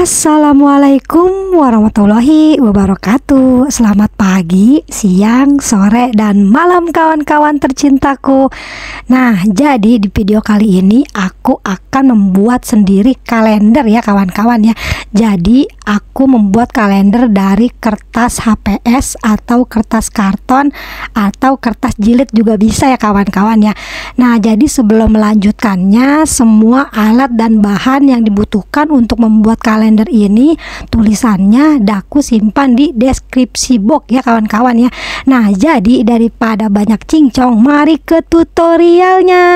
Assalamualaikum warahmatullahi wabarakatuh. Selamat pagi, siang, sore, dan malam kawan-kawan tercintaku. Nah, jadi di video kali ini aku akan membuat sendiri kalender ya kawan-kawan ya. Jadi aku membuat kalender dari kertas HPS atau kertas karton atau kertas jilid juga bisa ya kawan-kawan ya. Nah, jadi sebelum melanjutkannya, semua alat dan bahan yang dibutuhkan untuk membuat kalender ini tulisannya aku simpan di deskripsi box ya kawan-kawan ya. Nah, jadi daripada banyak cincong, mari ke tutorialnya.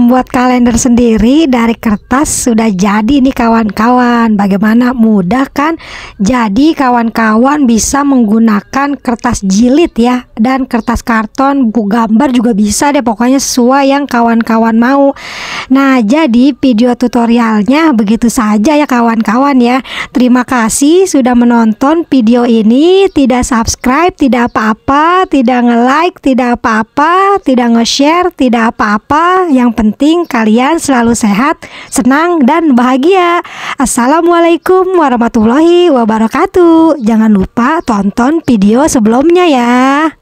membuat kalender sendiri dari kertas sudah jadi nih kawan-kawan. Bagaimana mudah kan? Jadi kawan-kawan bisa menggunakan kertas jilid ya, dan kertas karton, buku gambar juga bisa deh, pokoknya sesuai yang kawan-kawan mau. Nah, jadi video tutorialnya begitu saja ya kawan-kawan ya. Terima kasih sudah menonton video ini. Tidak subscribe tidak apa-apa, tidak nge-like tidak apa-apa, tidak nge-share tidak apa-apa. Yang penting kalian selalu sehat, senang, dan bahagia. Assalamualaikum warahmatullahi wabarakatuh. Jangan lupa tonton video sebelumnya ya.